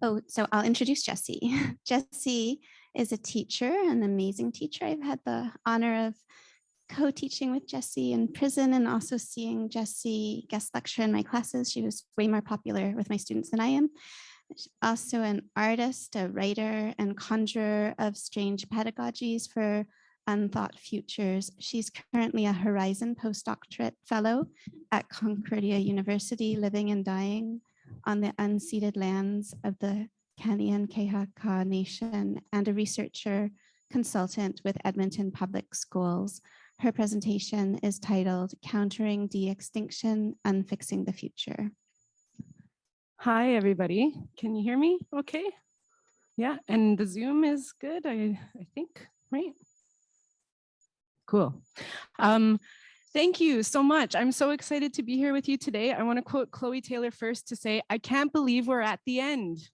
Oh, so I'll introduce Jessie. Jessie is a teacher, an amazing teacher. I've had the honor of co-teaching with Jessie in prison and also seeing Jessie guest lecture in my classes. She was way more popular with my students than I am. She's also an artist, a writer, and conjurer of strange pedagogies for unthought futures. She's currently a Horizon postdoctorate fellow at Concordia University, living and dying on the unceded lands of the Kanien'kehá:ka Nation, and a researcher consultant with Edmonton Public Schools. Her presentation is titled Countering De-Extinction, Unfixing the Future. Hi, everybody. Can you hear me okay? Yeah, and the Zoom is good, I think, right? Cool. Thank you so much. I'm so excited to be here with you today. I want to quote Chloe Taylor first to say, I can't believe we're at the end.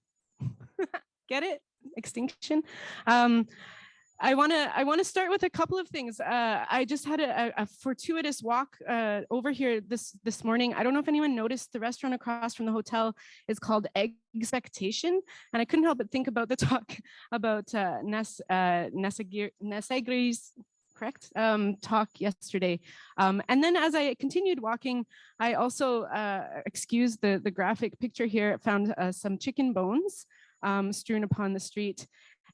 Get it? Extinction. I want to start with a couple of things. I just had a fortuitous walk over here this morning. I don't know if anyone noticed the restaurant across from the hotel is called Expectation, and I couldn't help but think about the talk about Nesagri's correct talk yesterday. And then as I continued walking, I also excuse the graphic picture here, found some chicken bones strewn upon the street.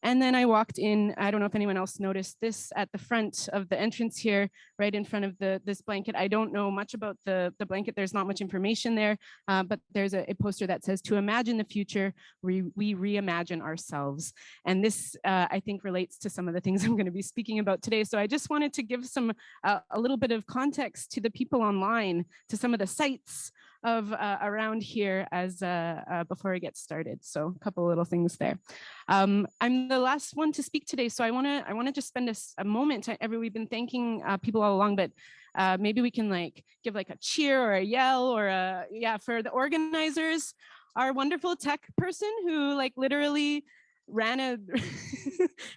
And then I walked in, I don't know if anyone else noticed this at the front of the entrance here, right in front of this blanket. I don't know much about the blanket. There's not much information there, but there's a poster that says, to imagine the future, we reimagine ourselves. And this, I think, relates to some of the things I'm going to be speaking about today. So I just wanted to give a little bit of context to the people online, to some of the sites of around here as before I get started. So a couple of little things there. I'm the last one to speak today, so I want to just spend a moment. We've been thanking people all along, but maybe we can give a cheer or a yell or for the organizers. Our wonderful tech person who literally ran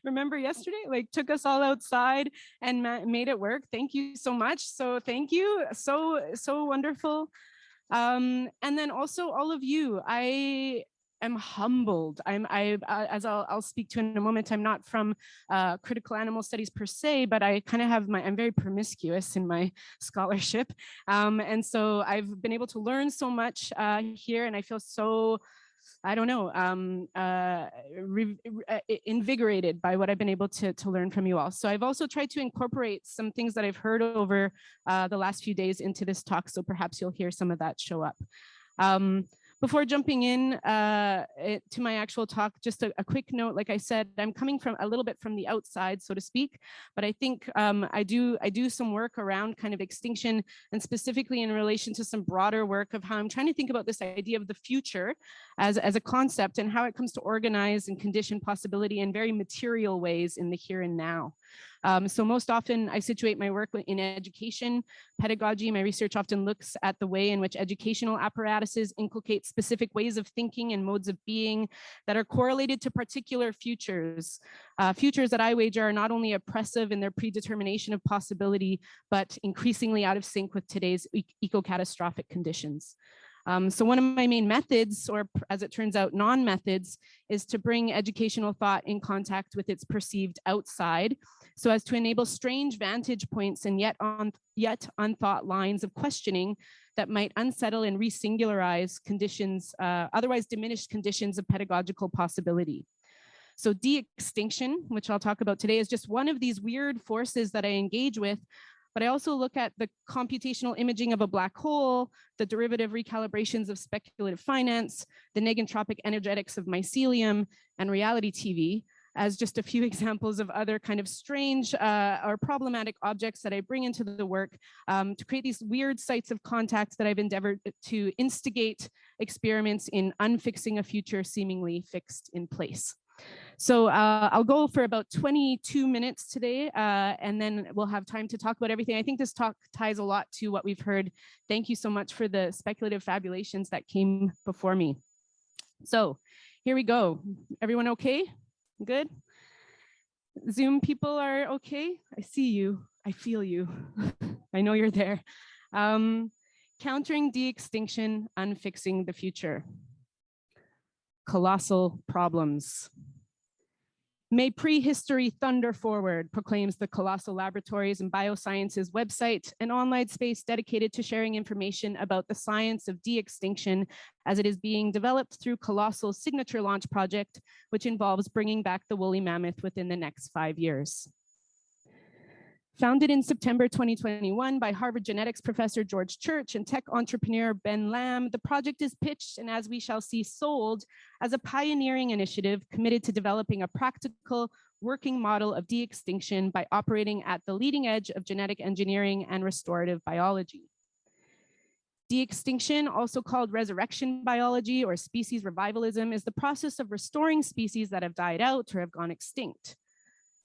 remember yesterday, took us all outside and made it work. Thank you so much. So thank you. So wonderful. And then also all of you, I am humbled. As I'll speak to in a moment, I'm not from critical animal studies per se, but I kind of have I'm very promiscuous in my scholarship. And so I've been able to learn so much here, and I feel so, I don't know, invigorated by what I've been able to learn from you all. So I've also tried to incorporate some things that I've heard over the last few days into this talk, so perhaps you'll hear some of that show up. Before jumping in to my actual talk, just a quick note. Like I said, I'm coming from a little bit from the outside, so to speak, but I think I do some work around kind of extinction, and specifically in relation to some broader work of how I'm trying to think about this idea of the future as a concept and how it comes to organize and condition possibility in very material ways in the here and now. So most often I situate my work in education, pedagogy. My research often looks at the way in which educational apparatuses inculcate specific ways of thinking and modes of being that are correlated to particular futures. Futures that I wager are not only oppressive in their predetermination of possibility, but increasingly out of sync with today's eco-catastrophic conditions. So one of my main methods, or as it turns out, non-methods, is to bring educational thought in contact with its perceived outside, so as to enable strange vantage points and yet unthought lines of questioning that might unsettle and re-singularize conditions, otherwise diminished conditions of pedagogical possibility. So de-extinction, which I'll talk about today, is just one of these weird forces that I engage with. But I also look at the computational imaging of a black hole, the derivative recalibrations of speculative finance, the negentropic energetics of mycelium, and reality TV as just a few examples of other kind of strange or problematic objects that I bring into the work to create these weird sites of contact that I've endeavored to instigate experiments in unfixing a future seemingly fixed in place. So I'll go for about 22 minutes today, and then we'll have time to talk about everything. I think this talk ties a lot to what we've heard. Thank you so much for the speculative fabulations that came before me. So here we go. Everyone okay? Good? Zoom people are okay? I see you. I feel you. I know you're there. Countering de-extinction, unfixing the future. colossal problems. May prehistory thunder forward, proclaims the Colossal Laboratories and Biosciences website, an online space dedicated to sharing information about the science of de-extinction as it is being developed through Colossal's signature launch project, which involves bringing back the woolly mammoth within the next 5 years. Founded in September 2021 by Harvard genetics professor George Church and tech entrepreneur Ben Lamb, the project is pitched and, as we shall see, sold as a pioneering initiative committed to developing a practical working model of de-extinction by operating at the leading edge of genetic engineering and restorative biology. De-extinction, also called resurrection biology or species revivalism, is the process of restoring species that have died out or have gone extinct.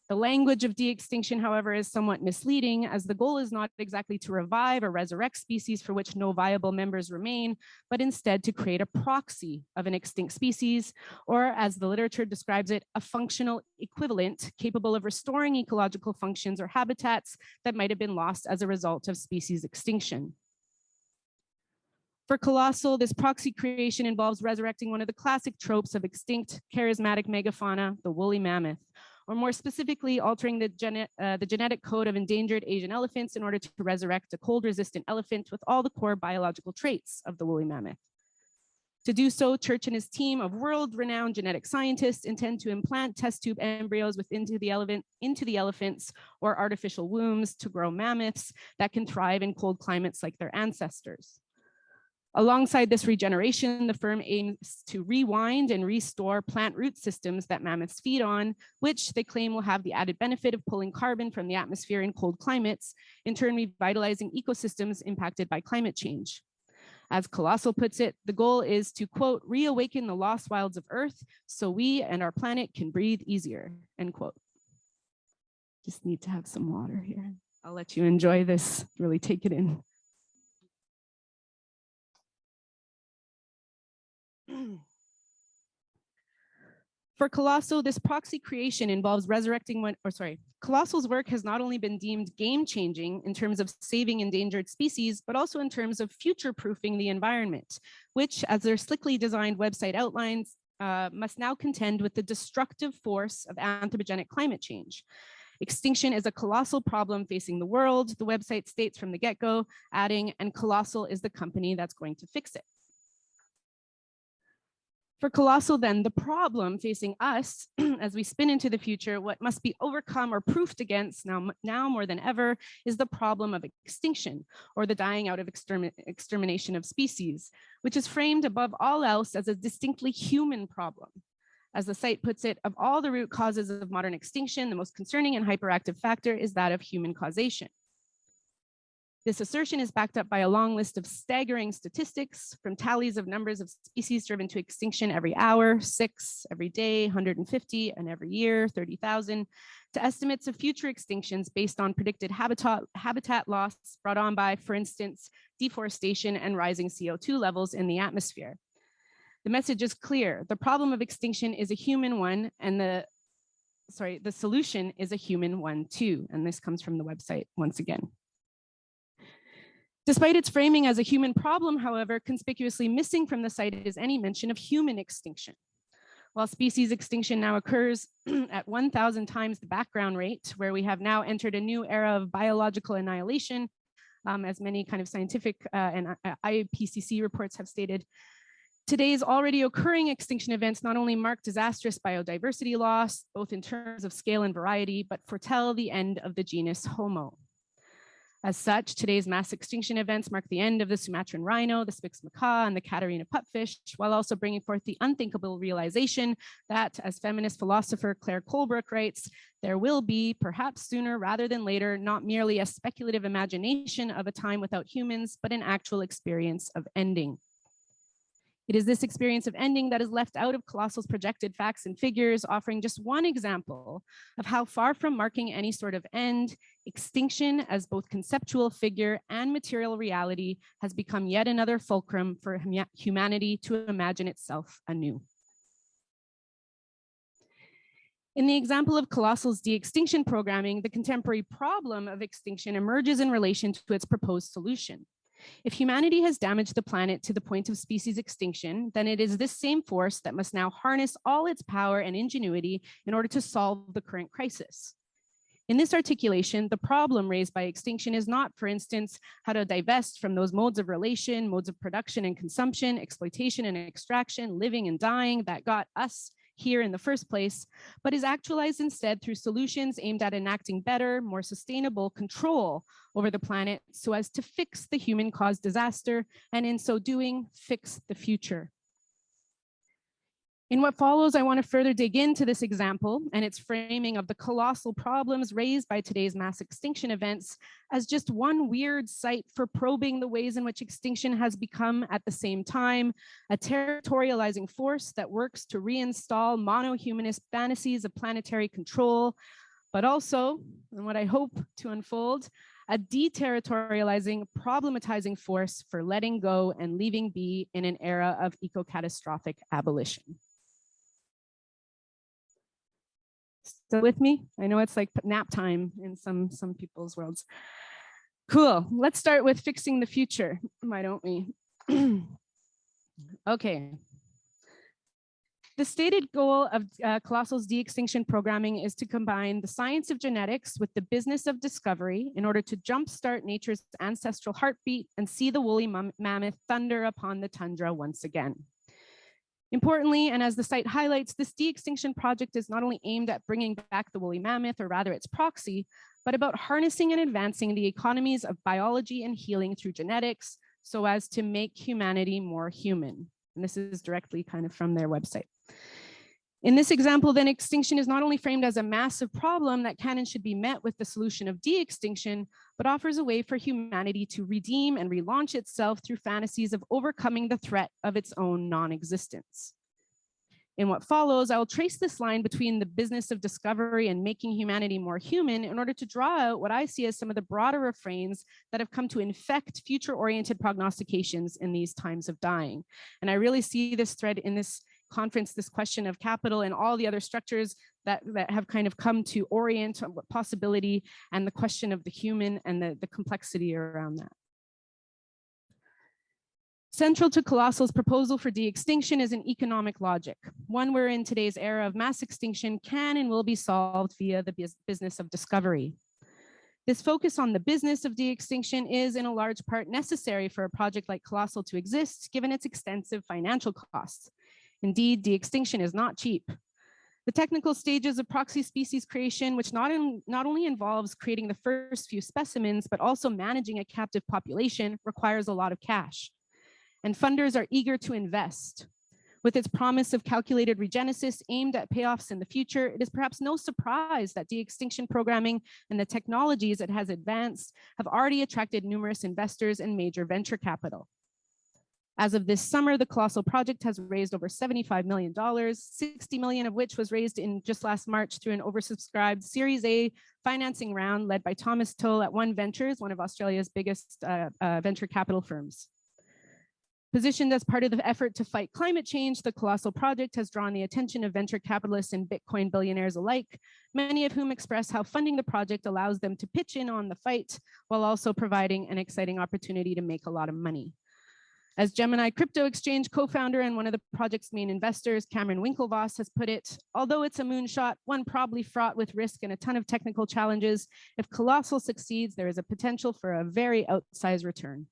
The language of de-extinction, however, is somewhat misleading, as the goal is not exactly to revive or resurrect species for which no viable members remain, but instead to create a proxy of an extinct species, or as the literature describes it, a functional equivalent capable of restoring ecological functions or habitats that might have been lost as a result of species extinction. For Colossal, this proxy creation involves resurrecting one of the classic tropes of extinct charismatic megafauna, the woolly mammoth, or more specifically, altering the genetic code of endangered Asian elephants in order to resurrect a cold-resistant elephant with all the core biological traits of the woolly mammoth. To do so, Church and his team of world-renowned genetic scientists intend to implant test tube embryos into the elephants or artificial wombs to grow mammoths that can thrive in cold climates like their ancestors. Alongside this regeneration, the firm aims to rewind and restore plant root systems that mammoths feed on, which they claim will have the added benefit of pulling carbon from the atmosphere in cold climates, in turn revitalizing ecosystems impacted by climate change. As Colossal puts it, the goal is to, quote, reawaken the lost wilds of Earth so we and our planet can breathe easier, end quote. Just need to have some water here. I'll let you enjoy this, really take it in. For Colossal, this proxy creation involves resurrecting Colossal's work has not only been deemed game-changing in terms of saving endangered species, but also in terms of future-proofing the environment, which, as their slickly designed website outlines, must now contend with the destructive force of anthropogenic climate change. Extinction is a colossal problem facing the world, the website states from the get-go, adding, and Colossal is the company that's going to fix it. For Colossal, then, the problem facing us as we spin into the future, what must be overcome or proofed against now more than ever, is the problem of extinction, or the dying out of extermination of species, which is framed above all else as a distinctly human problem. As the site puts it, of all the root causes of modern extinction, the most concerning and hyperactive factor is that of human causation. This assertion is backed up by a long list of staggering statistics, from tallies of numbers of species driven to extinction every hour, 6, every day, 150, and every year, 30,000, to estimates of future extinctions based on predicted habitat loss brought on by, for instance, deforestation and rising CO2 levels in the atmosphere. The message is clear. The problem of extinction is a human one, and the solution is a human one too. And this comes from the website once again. Despite its framing as a human problem, however, conspicuously missing from the site is any mention of human extinction. While species extinction now occurs at 1,000 times the background rate, where we have now entered a new era of biological annihilation, as many kind of scientific and IPCC reports have stated, today's already occurring extinction events not only mark disastrous biodiversity loss, both in terms of scale and variety, but foretell the end of the genus Homo. As such, today's mass extinction events mark the end of the Sumatran rhino, the Spix macaque, and the Catarina pupfish, while also bringing forth the unthinkable realization that, as feminist philosopher Claire Colebrook writes, there will be, perhaps sooner rather than later, not merely a speculative imagination of a time without humans, but an actual experience of ending. It is this experience of ending that is left out of Colossal's projected facts and figures, offering just one example of how far from marking any sort of end, extinction as both conceptual figure and material reality has become yet another fulcrum for humanity to imagine itself anew. In the example of Colossal's de-extinction programming, the contemporary problem of extinction emerges in relation to its proposed solution. If humanity has damaged the planet to the point of species extinction, then it is this same force that must now harness all its power and ingenuity in order to solve the current crisis. In this articulation, the problem raised by extinction is not, for instance, how to divest from those modes of relation, modes of production and consumption, exploitation and extraction, living and dying that got us here in the first place, but is actualized instead through solutions aimed at enacting better, more sustainable control over the planet so as to fix the human-caused disaster, and in so doing, fix the future. In what follows, I want to further dig into this example and its framing of the colossal problems raised by today's mass extinction events as just one weird site for probing the ways in which extinction has become, at the same time, a territorializing force that works to reinstall mono-humanist fantasies of planetary control, but also, and what I hope to unfold, a deterritorializing, problematizing force for letting go and leaving be in an era of eco-catastrophic abolition. Still with me? I know it's like nap time in some people's worlds. Cool. Let's start with fixing the future. Why don't we? Okay. The stated goal of Colossal's de-extinction programming is to combine the science of genetics with the business of discovery in order to jumpstart nature's ancestral heartbeat and see the woolly mammoth thunder upon the tundra once again. Importantly, and as the site highlights, this de-extinction project is not only aimed at bringing back the woolly mammoth, or rather its proxy, but about harnessing and advancing the economies of biology and healing through genetics so as to make humanity more human. And this is directly kind of from their website. In this example, then, extinction is not only framed as a massive problem that can and should be met with the solution of de-extinction, but offers a way for humanity to redeem and relaunch itself through fantasies of overcoming the threat of its own non-existence. In what follows, I will trace this line between the business of discovery and making humanity more human in order to draw out what I see as some of the broader refrains that have come to infect future-oriented prognostications in these times of dying. And I really see this thread in this conference, this question of capital and all the other structures that have kind of come to orient possibility and the question of the human and the complexity around that. Central to Colossal's proposal for de-extinction is an economic logic, one wherein today's era of mass extinction can and will be solved via the business of discovery. This focus on the business of de-extinction is in a large part necessary for a project like Colossal to exist, given its extensive financial costs. Indeed, de-extinction is not cheap. The technical stages of proxy species creation, which not only involves creating the first few specimens, but also managing a captive population, requires a lot of cash. And funders are eager to invest. With its promise of calculated regenesis aimed at payoffs in the future, it is perhaps no surprise that de-extinction programming and the technologies it has advanced have already attracted numerous investors and major venture capital. As of this summer, the Colossal project has raised over $75 million, $60 million of which was raised in just last March through an oversubscribed Series A financing round led by Thomas Tull at One Ventures, one of Australia's biggest venture capital firms. Positioned as part of the effort to fight climate change, the Colossal project has drawn the attention of venture capitalists and Bitcoin billionaires alike, many of whom express how funding the project allows them to pitch in on the fight while also providing an exciting opportunity to make a lot of money. As Gemini Crypto Exchange co-founder and one of the project's main investors, Cameron Winklevoss, has put it, although it's a moonshot, one probably fraught with risk and a ton of technical challenges, if Colossal succeeds, there is a potential for a very outsized return.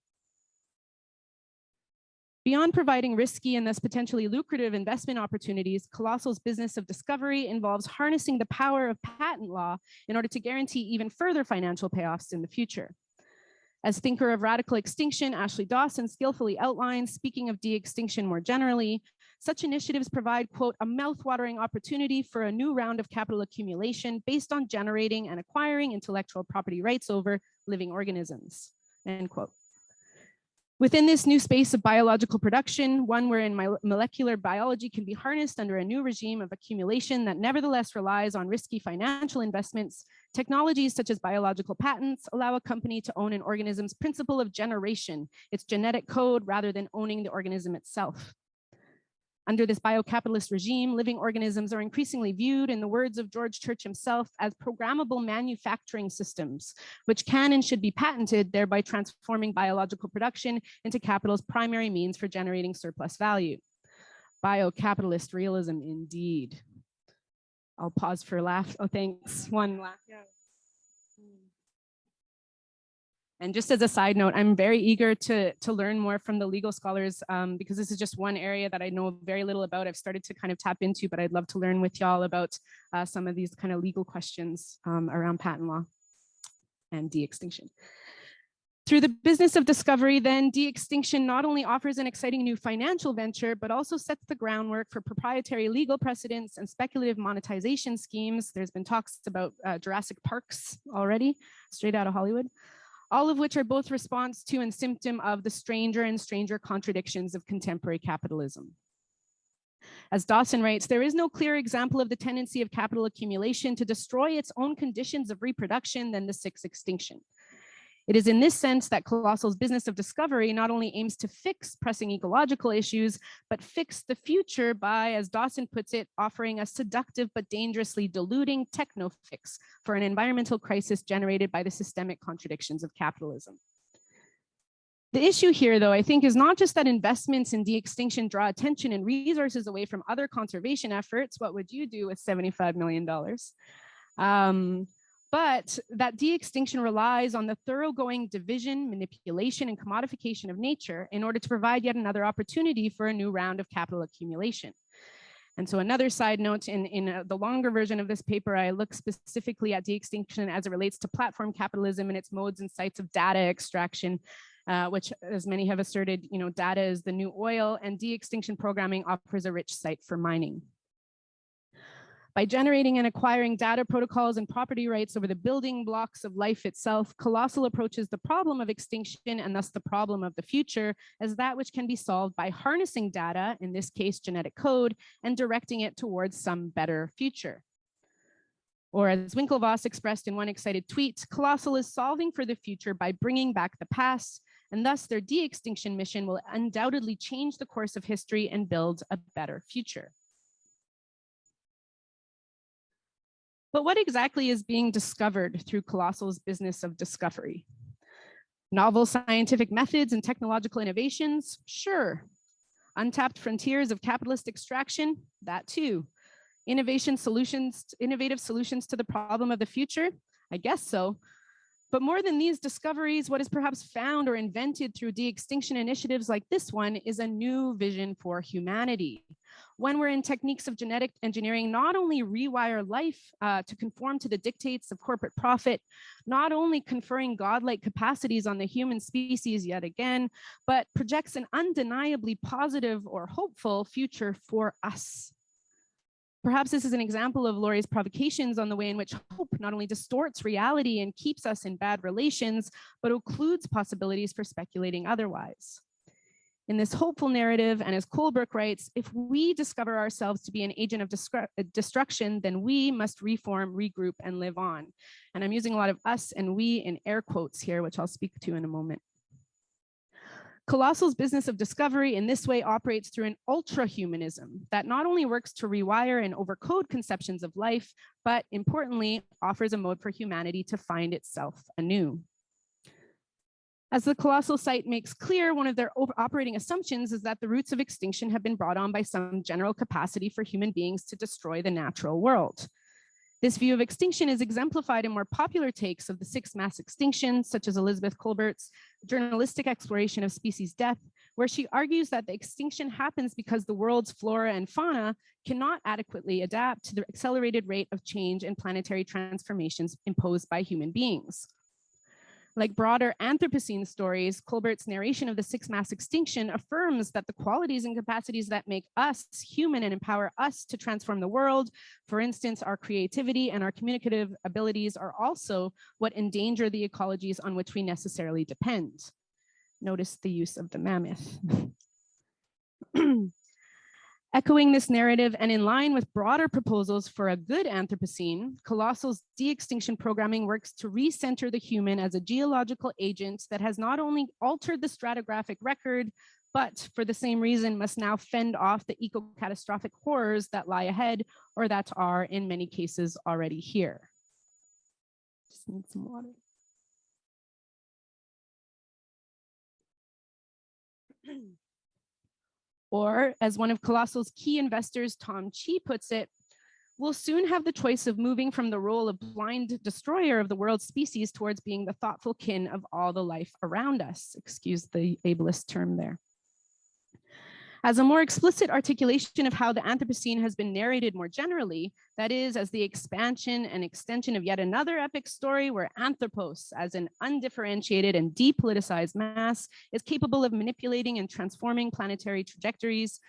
Beyond providing risky and thus potentially lucrative investment opportunities, Colossal's business of discovery involves harnessing the power of patent law in order to guarantee even further financial payoffs in the future. As thinker of radical extinction, Ashley Dawson skillfully outlines, speaking of de-extinction more generally, such initiatives provide, quote, a mouth-watering opportunity for a new round of capital accumulation based on generating and acquiring intellectual property rights over living organisms, end quote. Within this new space of biological production, one wherein molecular biology can be harnessed under a new regime of accumulation that nevertheless relies on risky financial investments, technologies such as biological patents allow a company to own an organism's principle of generation, its genetic code, rather than owning the organism itself. Under this biocapitalist regime, living organisms are increasingly viewed, in the words of George Church himself, as programmable manufacturing systems, which can and should be patented, thereby transforming biological production into capital's primary means for generating surplus value. Biocapitalist realism indeed. I'll pause for a laugh. Oh, thanks. One laugh. Yeah. And just as a side note, I'm very eager to learn more from the legal scholars because this is just one area that I know very little about. I've started to kind of tap into, but I'd love to learn with y'all about some of these kind of legal questions around patent law and de-extinction. Through the business of discovery, then, de-extinction not only offers an exciting new financial venture, but also sets the groundwork for proprietary legal precedents and speculative monetization schemes. There's been talks about Jurassic Parks already, straight out of Hollywood, all of which are both response to and symptom of the stranger and stranger contradictions of contemporary capitalism. As Dawson writes, there is no clearer example of the tendency of capital accumulation to destroy its own conditions of reproduction than the sixth extinction. It is in this sense that Colossal's business of discovery not only aims to fix pressing ecological issues, but fix the future by, as Dawson puts it, offering a seductive but dangerously deluding techno-fix for an environmental crisis generated by the systemic contradictions of capitalism. The issue here, though, I think, is not just that investments in de-extinction draw attention and resources away from other conservation efforts. What would you do with $75 million? But that de-extinction relies on the thoroughgoing division, manipulation, and commodification of nature in order to provide yet another opportunity for a new round of capital accumulation. And so another side note, in the longer version of this paper, I look specifically at de-extinction as it relates to platform capitalism and its modes and sites of data extraction, which, as many have asserted, data is the new oil, and de-extinction programming offers a rich site for mining. By generating and acquiring data protocols and property rights over the building blocks of life itself, Colossal approaches the problem of extinction, and thus the problem of the future, as that which can be solved by harnessing data, in this case genetic code, and directing it towards some better future. Or as Winklevoss expressed in one excited tweet, Colossal is solving for the future by bringing back the past, and thus their de-extinction mission will undoubtedly change the course of history and build a better future. But what exactly is being discovered through Colossal's business of discovery? Novel scientific methods and technological innovations? Sure. Untapped frontiers of capitalist extraction? That too. Innovative solutions to the problem of the future? I guess so. But more than these discoveries, what is perhaps found or invented through de-extinction initiatives like this one is a new vision for humanity. When we're in techniques of genetic engineering, not only rewire life to conform to the dictates of corporate profit, not only conferring godlike capacities on the human species yet again, but projects an undeniably positive or hopeful future for us. Perhaps this is an example of Laurie's provocations on the way in which hope not only distorts reality and keeps us in bad relations, but occludes possibilities for speculating otherwise. In this hopeful narrative, and as Colebrook writes, if we discover ourselves to be an agent of destruction, then we must reform, regroup, and live on. And I'm using a lot of us and we in air quotes here, which I'll speak to in a moment. Colossal's business of discovery in this way operates through an ultra-humanism that not only works to rewire and overcode conceptions of life, but importantly, offers a mode for humanity to find itself anew. As the Colossal site makes clear, one of their operating assumptions is that the roots of extinction have been brought on by some general capacity for human beings to destroy the natural world. This view of extinction is exemplified in more popular takes of the sixth mass extinction, such as Elizabeth Kolbert's journalistic exploration of species death, where she argues that the extinction happens because the world's flora and fauna cannot adequately adapt to the accelerated rate of change and planetary transformations imposed by human beings. Like broader Anthropocene stories, Kolbert's narration of the sixth mass extinction affirms that the qualities and capacities that make us human and empower us to transform the world, for instance, our creativity and our communicative abilities, are also what endanger the ecologies on which we necessarily depend. Notice the use of the mammoth. Echoing this narrative and in line with broader proposals for a good Anthropocene, Colossal's de-extinction programming works to recenter the human as a geological agent that has not only altered the stratigraphic record, but for the same reason must now fend off the eco-catastrophic horrors that lie ahead or that are in many cases already here. Just need some water. Or, as one of Colossal's key investors, Tom Chi, puts it, we'll soon have the choice of moving from the role of blind destroyer of the world's species towards being the thoughtful kin of all the life around us. Excuse the ableist term there. As a more explicit articulation of how the Anthropocene has been narrated more generally, that is, as the expansion and extension of yet another epic story where anthropos, as an undifferentiated and depoliticized mass, is capable of manipulating and transforming planetary trajectories,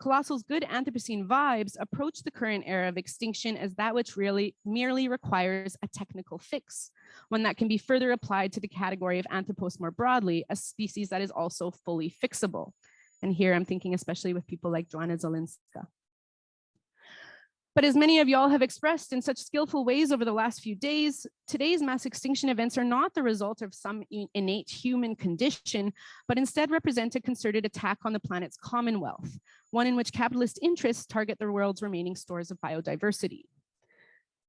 Colossal's good Anthropocene vibes approach the current era of extinction as that which really merely requires a technical fix, one that can be further applied to the category of anthropos more broadly, a species that is also fully fixable. And here I'm thinking especially with people like Joanna Zelinska. But as many of y'all have expressed in such skillful ways over the last few days, today's mass extinction events are not the result of some innate human condition, but instead represent a concerted attack on the planet's commonwealth, one in which capitalist interests target the world's remaining stores of biodiversity.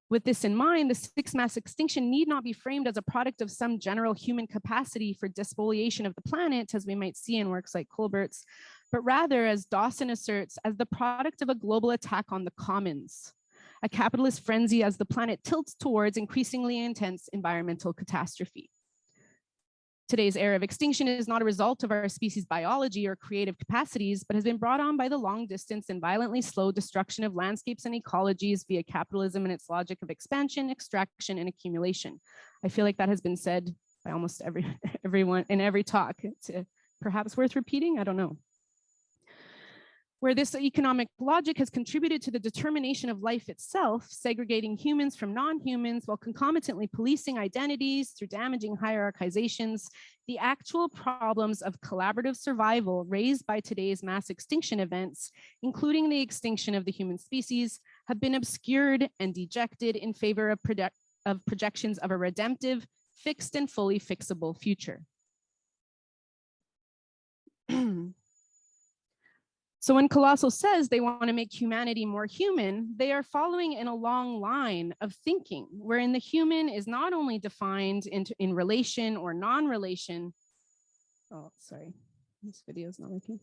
With this in mind, the sixth mass extinction need not be framed as a product of some general human capacity for despoliation of the planet, as we might see in works like Colbert's, but rather, as Dawson asserts, as the product of a global attack on the commons, a capitalist frenzy as the planet tilts towards increasingly intense environmental catastrophe. Today's era of extinction is not a result of our species' biology or creative capacities, but has been brought on by the long distance and violently slow destruction of landscapes and ecologies via capitalism and its logic of expansion, extraction, and accumulation. I feel like that has been said by almost everyone in every talk. It's perhaps worth repeating, I don't know. Where this economic logic has contributed to the determination of life itself, segregating humans from non-humans while concomitantly policing identities through damaging hierarchizations, the actual problems of collaborative survival raised by today's mass extinction events, including the extinction of the human species, have been obscured and dejected in favor of projections of a redemptive, fixed and fully fixable future. So when Colossal says they want to make humanity more human, they are following in a long line of thinking, wherein the human is not only defined in relation or non-relation. Oh, sorry, this video is not working.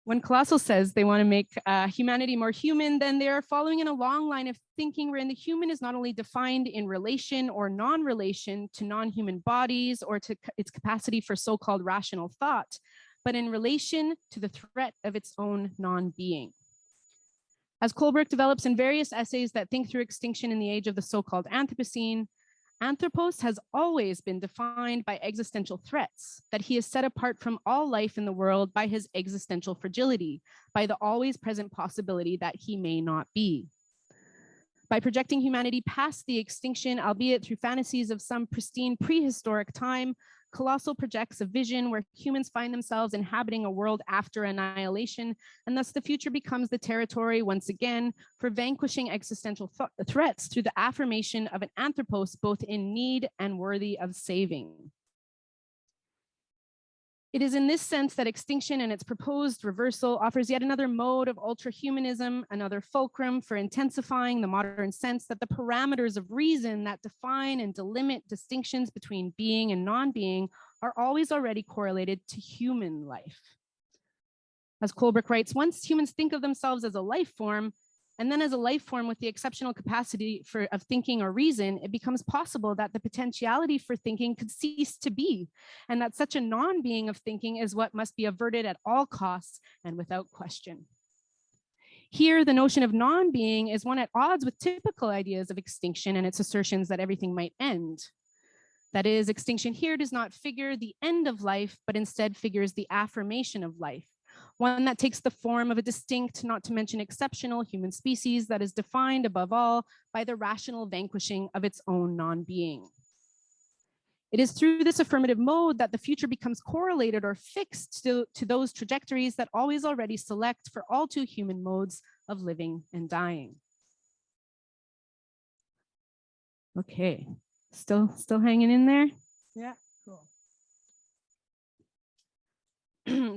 When Colossal says they want to make humanity more human, then they are following in a long line of thinking wherein the human is not only defined in relation or non-relation to non-human bodies or to its capacity for so-called rational thought, but in relation to the threat of its own non-being. As Kohlberg develops in various essays that think through extinction in the age of the so-called Anthropocene, Anthropos has always been defined by existential threats, that he is set apart from all life in the world by his existential fragility, by the always present possibility that he may not be. By projecting humanity past the extinction, albeit through fantasies of some pristine prehistoric time, Colossal projects a vision where humans find themselves inhabiting a world after annihilation, and thus the future becomes the territory, once again, for vanquishing existential threats through the affirmation of an anthropos both in need and worthy of saving. It is in this sense that extinction and its proposed reversal offers yet another mode of ultra-humanism, another fulcrum for intensifying the modern sense that the parameters of reason that define and delimit distinctions between being and non-being are always already correlated to human life. As Kohlberg writes, once humans think of themselves as a life form, and then as a life form with the exceptional capacity of thinking or reason, it becomes possible that the potentiality for thinking could cease to be, and that such a non-being of thinking is what must be averted at all costs and without question. Here, the notion of non-being is one at odds with typical ideas of extinction and its assertions that everything might end. That is, extinction here does not figure the end of life, but instead figures the affirmation of life, one that takes the form of a distinct, not to mention exceptional human species that is defined above all by the rational vanquishing of its own non-being. It is through this affirmative mode that the future becomes correlated or fixed to those trajectories that always already select for all too human modes of living and dying. Okay, still hanging in there? Yeah, cool.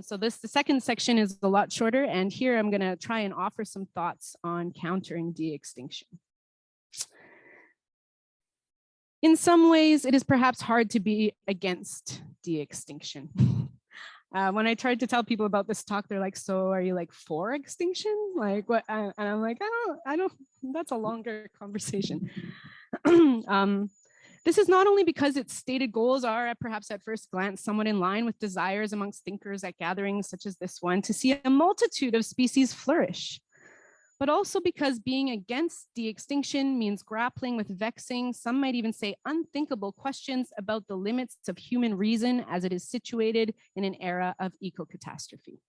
So the second section is a lot shorter, and here I'm going to try and offer some thoughts on countering de-extinction. In some ways, it is perhaps hard to be against de-extinction. When I tried to tell people about this talk, they're like, so are you like for extinction? Like what? And I'm like, I don't, that's a longer conversation. This is not only because its stated goals are perhaps at first glance somewhat in line with desires amongst thinkers at gatherings such as this one to see a multitude of species flourish, but also because being against de-extinction means grappling with vexing, some might even say unthinkable questions about the limits of human reason as it is situated in an era of eco-catastrophe.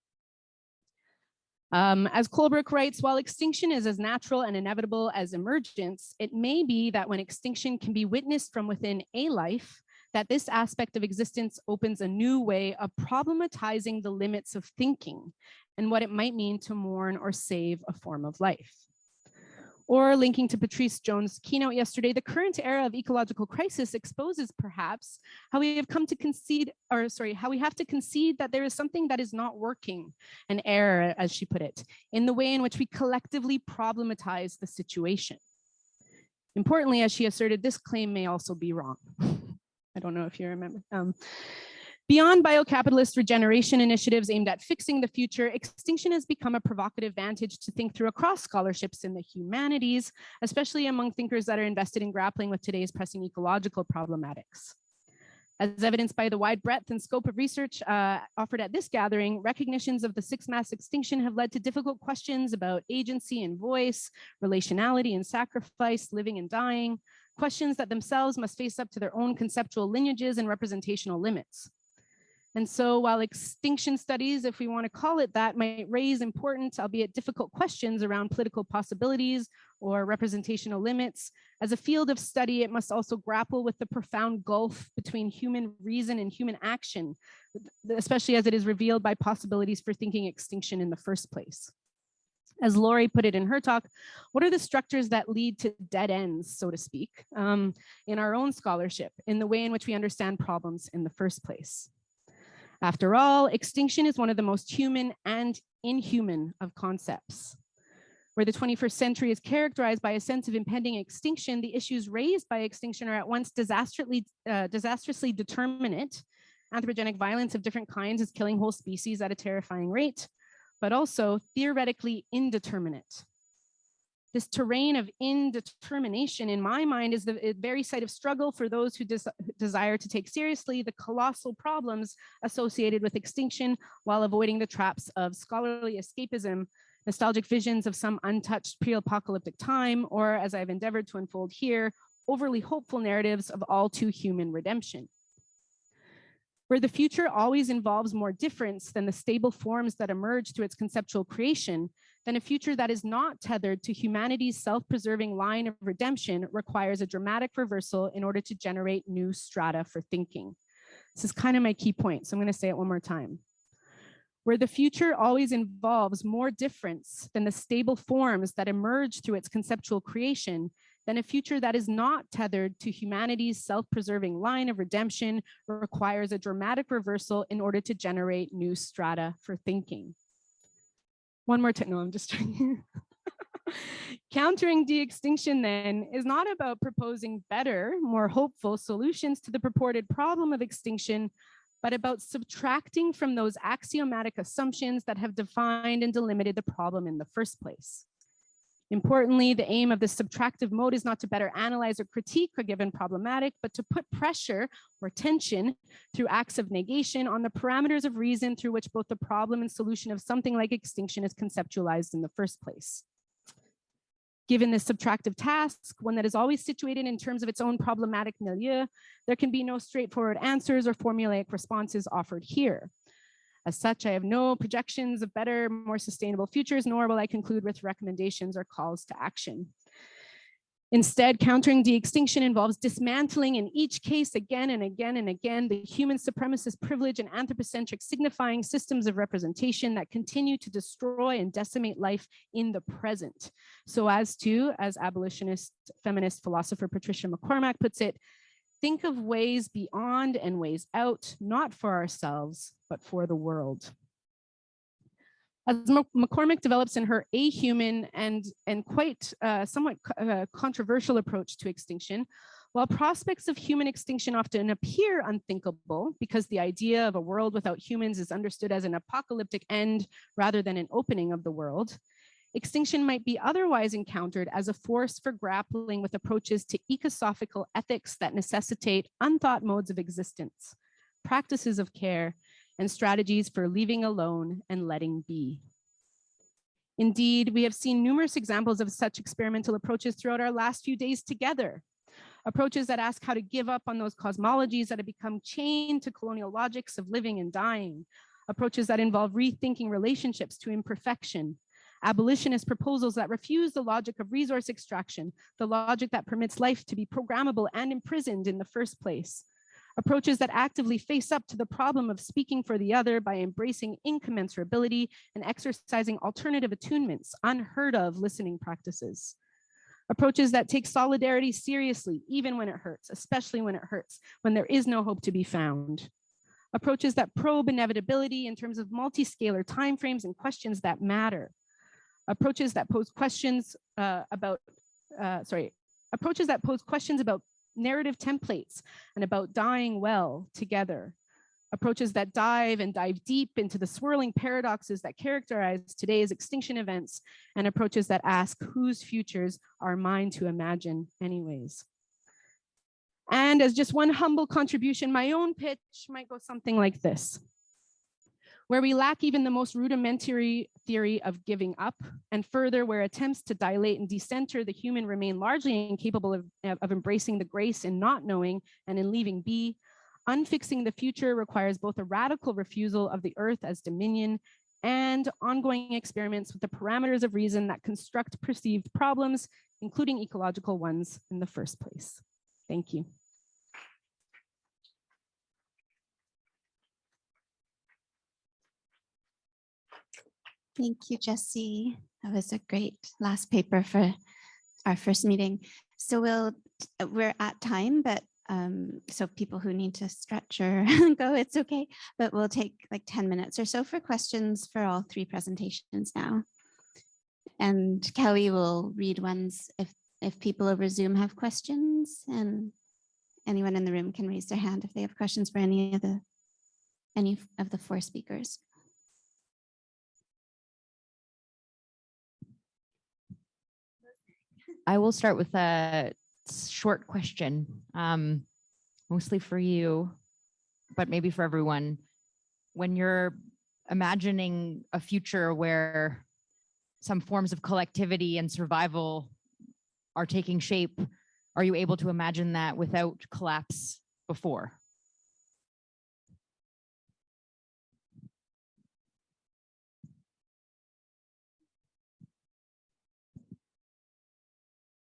As Colebrook writes, while extinction is as natural and inevitable as emergence, it may be that when extinction can be witnessed from within a life, that this aspect of existence opens a new way of problematizing the limits of thinking and what it might mean to mourn or save a form of life. Or linking to Patrice Jones' keynote yesterday, the current era of ecological crisis exposes perhaps how we have come to concede, or sorry, how we have to concede that there is something that is not working, an error, as she put it, in the way in which we collectively problematize the situation. Importantly, as she asserted, this claim may also be wrong. I don't know if you remember. Beyond biocapitalist regeneration initiatives aimed at fixing the future, extinction has become a provocative vantage to think through across scholarships in the humanities, especially among thinkers that are invested in grappling with today's pressing ecological problematics. As evidenced by the wide breadth and scope of research offered at this gathering, recognitions of the sixth mass extinction have led to difficult questions about agency and voice, relationality and sacrifice, living and dying, questions that themselves must face up to their own conceptual lineages and representational limits. And so while extinction studies, if we want to call it that, might raise important, albeit difficult questions around political possibilities or representational limits, as a field of study, it must also grapple with the profound gulf between human reason and human action, especially as it is revealed by possibilities for thinking extinction in the first place. As Lori put it in her talk, what are the structures that lead to dead ends, so to speak, in our own scholarship, in the way in which we understand problems in the first place? After all, extinction is one of the most human and inhuman of concepts. Where the 21st century is characterized by a sense of impending extinction, the issues raised by extinction are at once disastrously determinate. Anthropogenic violence of different kinds is killing whole species at a terrifying rate, but also theoretically indeterminate. This terrain of indetermination, in my mind, is the very site of struggle for those who desire to take seriously the colossal problems associated with extinction while avoiding the traps of scholarly escapism, nostalgic visions of some untouched pre-apocalyptic time, or, as I've endeavored to unfold here, overly hopeful narratives of all too human redemption. Where the future always involves more difference than the stable forms that emerge through its conceptual creation, then a future that is not tethered to humanity's self-preserving line of redemption requires a dramatic reversal in order to generate new strata for thinking. This is kind of my key point, so I'm going to say it one more time. Where the future always involves more difference than the stable forms that emerge through its conceptual creation, then a future that is not tethered to humanity's self-preserving line of redemption requires a dramatic reversal in order to generate new strata for thinking. One more time, no, I'm just trying. Countering de-extinction then is not about proposing better, more hopeful solutions to the purported problem of extinction, but about subtracting from those axiomatic assumptions that have defined and delimited the problem in the first place. Importantly, the aim of this subtractive mode is not to better analyze or critique a given problematic, but to put pressure or tension through acts of negation on the parameters of reason through which both the problem and solution of something like extinction is conceptualized in the first place. Given this subtractive task, one that is always situated in terms of its own problematic milieu, there can be no straightforward answers or formulaic responses offered here. As such, I have no projections of better, more sustainable futures, nor will I conclude with recommendations or calls to action. Instead, countering de-extinction involves dismantling in each case again and again and again the human supremacist privilege and anthropocentric signifying systems of representation that continue to destroy and decimate life in the present. So as to, as abolitionist feminist philosopher Patricia McCormack puts it, think of ways beyond and ways out, not for ourselves, but for the world. As McCormick develops in her ahuman and quite somewhat controversial approach to extinction, while prospects of human extinction often appear unthinkable because the idea of a world without humans is understood as an apocalyptic end rather than an opening of the world, extinction might be otherwise encountered as a force for grappling with approaches to ecosophical ethics that necessitate unthought modes of existence, practices of care, and strategies for leaving alone and letting be. Indeed, we have seen numerous examples of such experimental approaches throughout our last few days together. Approaches that ask how to give up on those cosmologies that have become chained to colonial logics of living and dying. Approaches that involve rethinking relationships to imperfection. Abolitionist proposals that refuse the logic of resource extraction, the logic that permits life to be programmable and imprisoned in the first place. Approaches that actively face up to the problem of speaking for the other by embracing incommensurability and exercising alternative attunements, unheard of listening practices. Approaches that take solidarity seriously, even when it hurts, especially when it hurts, when there is no hope to be found. Approaches that probe inevitability in terms of multi-scalar timeframes and questions that matter. Approaches that pose questions about narrative templates and about dying well together. Approaches that dive deep into the swirling paradoxes that characterize today's extinction events, and approaches that ask whose futures are mine to imagine anyways. And as just one humble contribution, my own pitch might go something like this. Where we lack even the most rudimentary theory of giving up, and further where attempts to dilate and decenter the human remain largely incapable of embracing the grace in not knowing and in leaving be, unfixing the future requires both a radical refusal of the earth as dominion and ongoing experiments with the parameters of reason that construct perceived problems, including ecological ones in the first place. Thank you. Thank you, Jessie. That was a great last paper for our first meeting. So we're at time, but so people who need to stretch or go, it's okay. But we'll take like 10 minutes or so for questions for all three presentations now. And Kelly will read ones if people over Zoom have questions, and anyone in the room can raise their hand if they have questions for any of the four speakers. I will start with a short question, mostly for you, but maybe for everyone. When you're imagining a future where some forms of collectivity and survival are taking shape, are you able to imagine that without collapse before?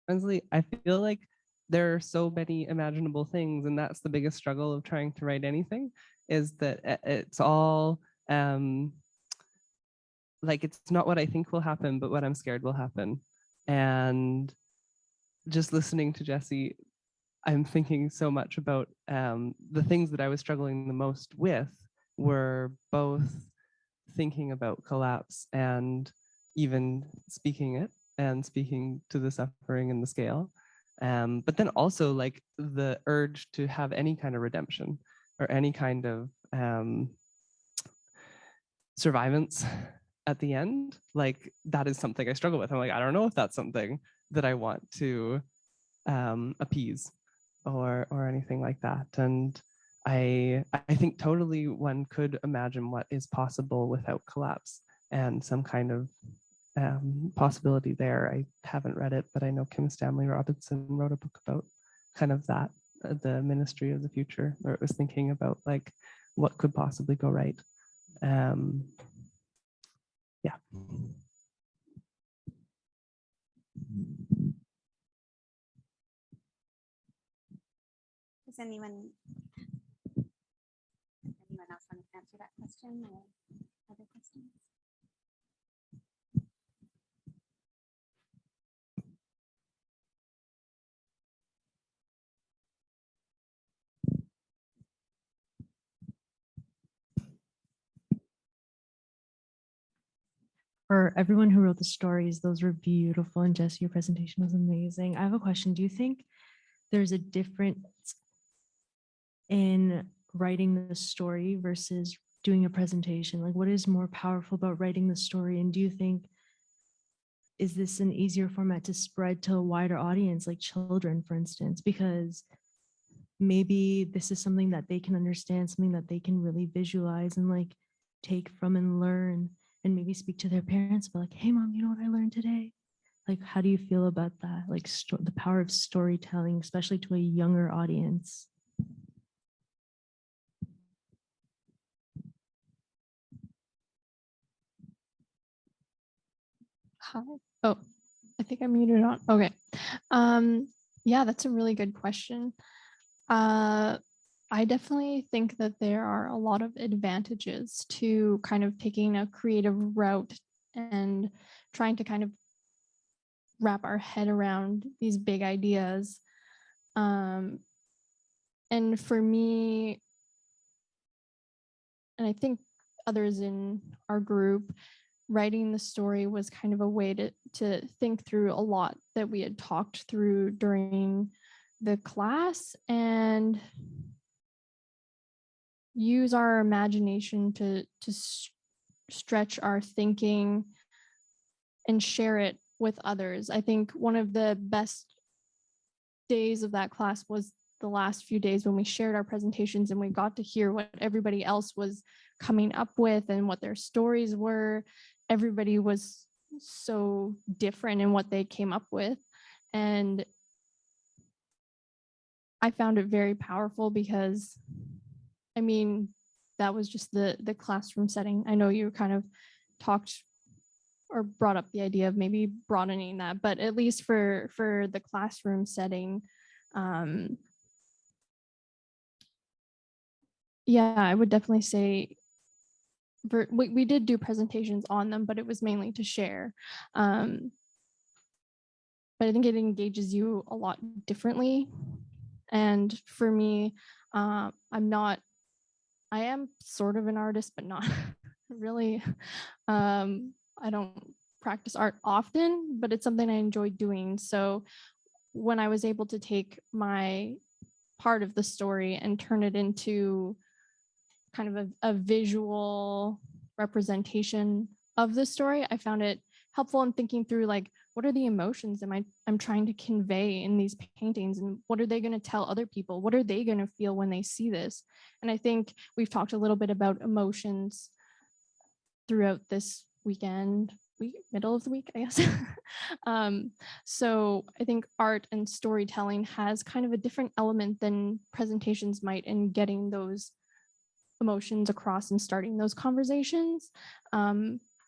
Honestly, I feel like there are so many imaginable things, and that's the biggest struggle of trying to write anything, is that it's all like it's not what I think will happen, but what I'm scared will happen. And just listening to Jessie, I'm thinking so much about the things that I was struggling the most with were both thinking about collapse and even speaking it and speaking to the suffering and the scale. But then also like the urge to have any kind of redemption or any kind of survivance at the end. Like that is something I struggle with. I'm like, I don't know if that's something that I want to appease or anything like that. And I think totally one could imagine what is possible without collapse and some kind of possibility there. I haven't read it, but I know Kim Stanley Robinson wrote a book about kind of that, the Ministry of the Future, where it was thinking about like what could possibly go right. Yeah. Does anyone else want to answer that question or other questions? for everyone who wrote the stories. Those were beautiful. And Jessie, your presentation was amazing. I have a question. Do you think there's a difference in writing the story versus doing a presentation? Like, what is more powerful about writing the story? And do you think, is this an easier format to spread to a wider audience, like children, for instance? Because maybe this is something that they can understand, something that they can really visualize and like take from and learn, and maybe speak to their parents, but like, hey mom, you know what I learned today? Like, how do you feel about that? Like the power of storytelling, especially to a younger audience. Hi. Oh, I think I'm muted on. Okay. Yeah, that's a really good question. I definitely think that there are a lot of advantages to kind of taking a creative route and trying to kind of wrap our head around these big ideas. And for me, and I think others in our group, writing the story was kind of a way to think through a lot that we had talked through during the class and use our imagination to stretch our thinking and share it with others. I think one of the best days of that class was the last few days when we shared our presentations and we got to hear what everybody else was coming up with and what their stories were. Everybody was so different in what they came up with. And I found it very powerful because, I mean, that was just the classroom setting. I know you kind of talked or brought up the idea of maybe broadening that, but at least for the classroom setting, yeah, I would definitely say we did do presentations on them, but it was mainly to share. But I think it engages you a lot differently. And for me, I am sort of an artist, but not really. I don't practice art often, but it's something I enjoy doing. So when I was able to take my part of the story and turn it into kind of a visual representation of the story, I found it helpful in thinking through, like, what are the emotions I'm trying to convey in these paintings, and what are they going to tell other people? What are they going to feel when they see this? And I think we've talked a little bit about emotions throughout this middle of the week, I guess. So I think art and storytelling has kind of a different element than presentations might in getting those emotions across and starting those conversations.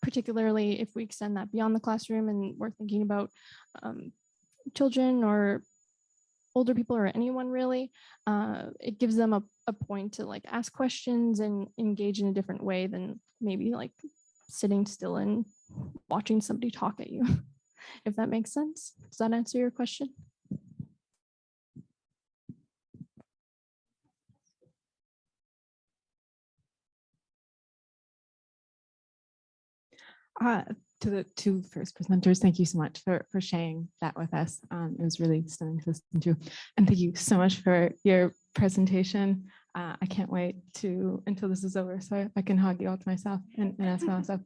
Particularly if we extend that beyond the classroom and we're thinking about children or older people or anyone really, it gives them a point to like ask questions and engage in a different way than maybe like sitting still and watching somebody talk at you, if that makes sense. Does that answer your question? To the two first presenters, thank you so much for sharing that with us. It was really stunning to listen to. And thank you so much for your presentation. I can't wait until this is over so I can hug you all to myself and ask myself.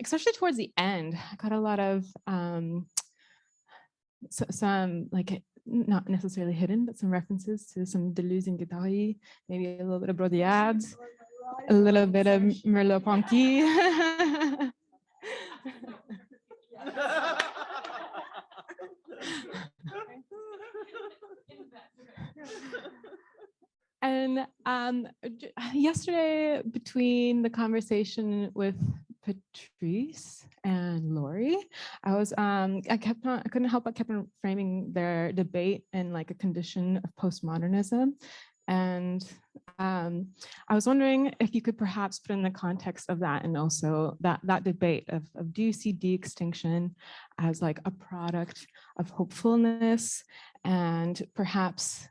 Especially towards the end, I got a lot of some, like, not necessarily hidden, but some references to some Deleuze and Guattari, maybe a little bit of Baudrillard, a little bit of Merleau-Ponty. And yesterday, between the conversation with Patrice and Lori, I couldn't help but kept on framing their debate in like a condition of postmodernism. And I was wondering if you could perhaps put in the context of that, and also that debate of do you see de-extinction as like a product of hopefulness, and perhaps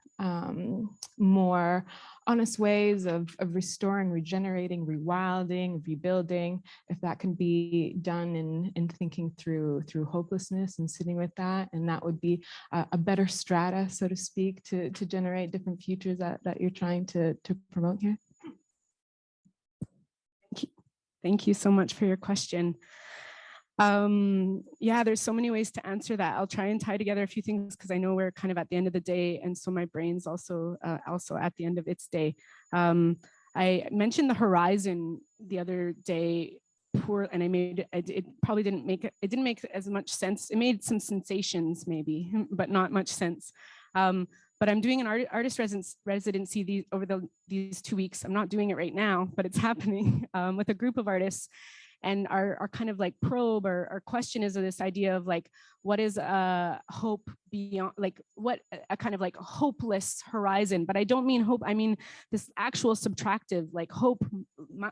more honest ways of restoring, regenerating, rewilding, rebuilding, if that can be done in thinking through hopelessness and sitting with that, and that would be a better strata, so to speak, to generate different futures that you're trying to promote here. Thank you so much for your question. Yeah, there's so many ways to answer that. I'll try and tie together a few things because I know we're kind of at the end of the day, and so my brain's also at the end of its day. I mentioned the horizon the other day, and it probably didn't make as much sense. It made some sensations maybe, but not much sense. But I'm doing an artist residency over these 2 weeks. I'm not doing it right now, but it's happening with a group of artists. And our kind of like probe or our question is this idea of like, what is hope beyond, like what a kind of like hopeless horizon, but I don't mean hope, I mean this actual subtractive, like hope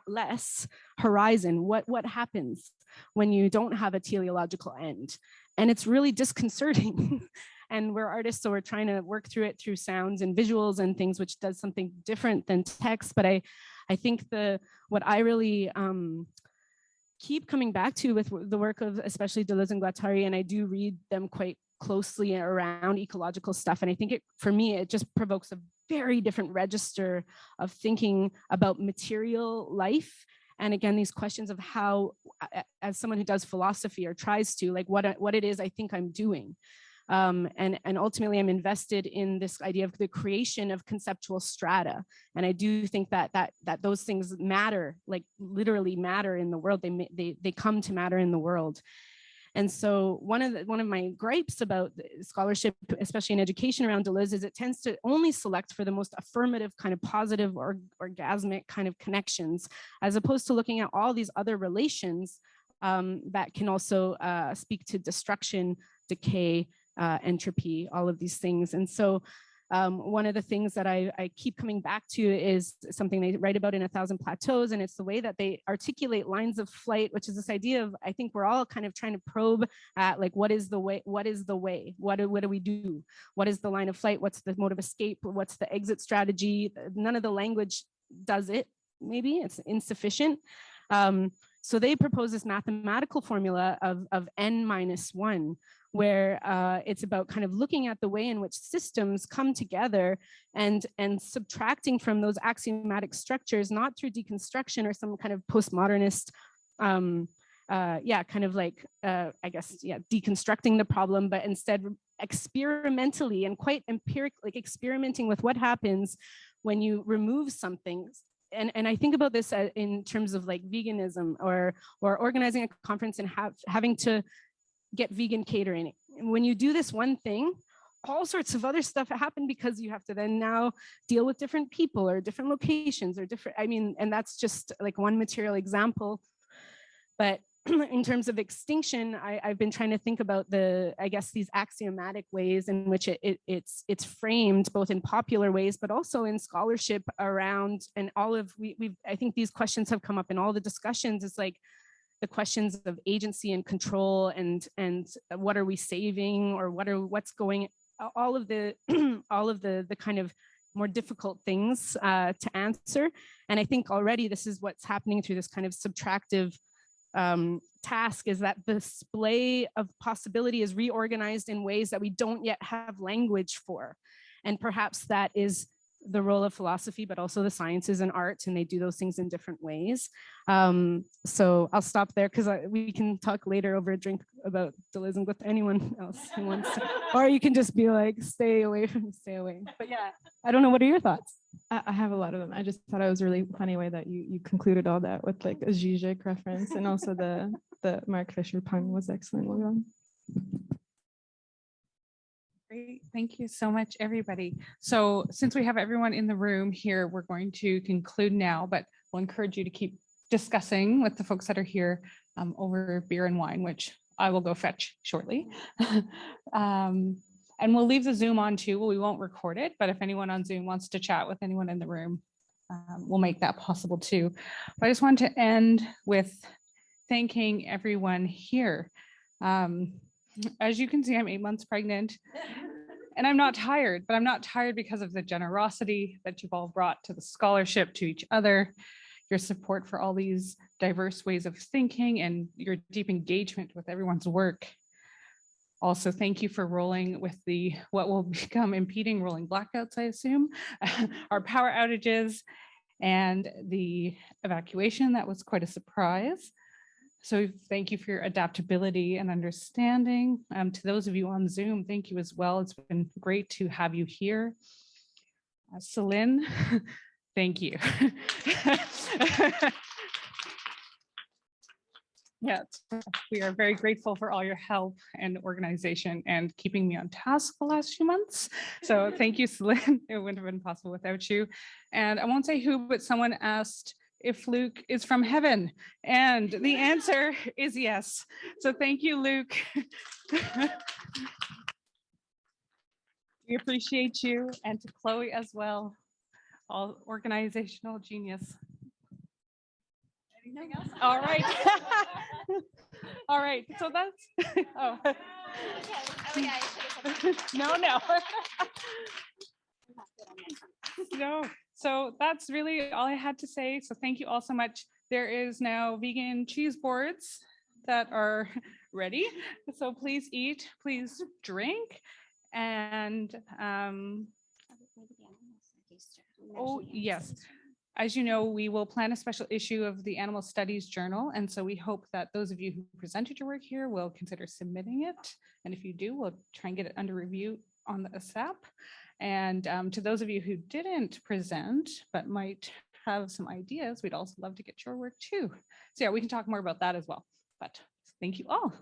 less horizon. What happens when you don't have a teleological end? And it's really disconcerting. And we're artists, so we're trying to work through it through sounds and visuals and things, which does something different than text. But I think what I really keep coming back to with the work of especially Deleuze and Guattari, and I do read them quite closely around ecological stuff. And I think for me, it just provokes a very different register of thinking about material life. And again, these questions of how, as someone who does philosophy or tries to, like what it is I think I'm doing. And ultimately I'm invested in this idea of the creation of conceptual strata. And I do think that those things matter, like literally matter in the world. They come to matter in the world. And so one of my gripes about scholarship, especially in education around Deleuze, is it tends to only select for the most affirmative kind of positive or orgasmic kind of connections, as opposed to looking at all these other relations that can also speak to destruction, decay, entropy, all of these things. And so one of the things that I keep coming back to is something they write about in 1,000 Plateaus, and it's the way that they articulate lines of flight, which is this idea of, I think we're all kind of trying to probe at like, what is the way? What is the way? What do we do? What is the line of flight? What's the mode of escape? What's the exit strategy? None of the language does it. Maybe it's insufficient. So they propose this mathematical formula of n-1, where it's about kind of looking at the way in which systems come together and subtracting from those axiomatic structures, not through deconstruction or some kind of postmodernist, kind of like, deconstructing the problem, but instead experimentally and quite empiric, like experimenting with what happens when you remove something. And I think about this in terms of like veganism or organizing a conference and having to get vegan catering. When you do this one thing, all sorts of other stuff happen because you have to then now deal with different people or different locations or different, and that's just like one material example. But in terms of extinction, I've been trying to think about these axiomatic ways in which it's framed both in popular ways, but also in scholarship around, and I think these questions have come up in all the discussions. It's like the questions of agency and control and what are we saving, or what's going, all of the kind of more difficult things to answer. And I think already this is what's happening through this kind of subtractive task, is that the display of possibility is reorganized in ways that we don't yet have language for. And perhaps that is the role of philosophy, but also the sciences and art, and they do those things in different ways. So I'll stop there because we can talk later over a drink about Deleuze with anyone else who wants to, or you can just be like, stay away. But yeah, I don't know. What are your thoughts? I have a lot of them. I just thought it was a really funny way that you concluded all that with like a Zizek reference, and also the Mark Fisher pun was excellent. Well done. Great, thank you so much, everybody. So since we have everyone in the room here, we're going to conclude now, but we'll encourage you to keep discussing with the folks that are here over beer and wine, which I will go fetch shortly. And we'll leave the Zoom on too. We won't record it, but if anyone on Zoom wants to chat with anyone in the room, we'll make that possible too. But I just want to end with thanking everyone here. As you can see, I'm 8 months pregnant, And I'm not tired, but I'm not tired because of the generosity that you've all brought to the scholarship, to each other, your support for all these diverse ways of thinking, and your deep engagement with everyone's work. Also, thank you for rolling with the what will become impeding rolling blackouts, I assume, our power outages, and the evacuation. That was quite a surprise. So thank you for your adaptability and understanding. To those of you on Zoom, thank you as well. It's been great to have you here. Celine, thank you. Yeah, we are very grateful for all your help and organization and keeping me on task the last few months. So thank you, Celine. It wouldn't have been possible without you. And I won't say who, but someone asked if Luke is from heaven. And the answer is yes. So thank you, Luke. We appreciate you, and to Chloe as well, all organizational genius. Anything else? All right. All right. So that's oh. No. No. So that's really all I had to say. So thank you all so much. There is now vegan cheese boards that are ready. So please eat, please drink. And oh yes. As you know, we will plan a special issue of the Animal Studies Journal. And so we hope that those of you who presented your work here will consider submitting it. And if you do, we'll try and get it under review on the ASAP. And to those of you who didn't present, but might have some ideas, we'd also love to get your work too. So yeah, we can talk more about that as well. But thank you all.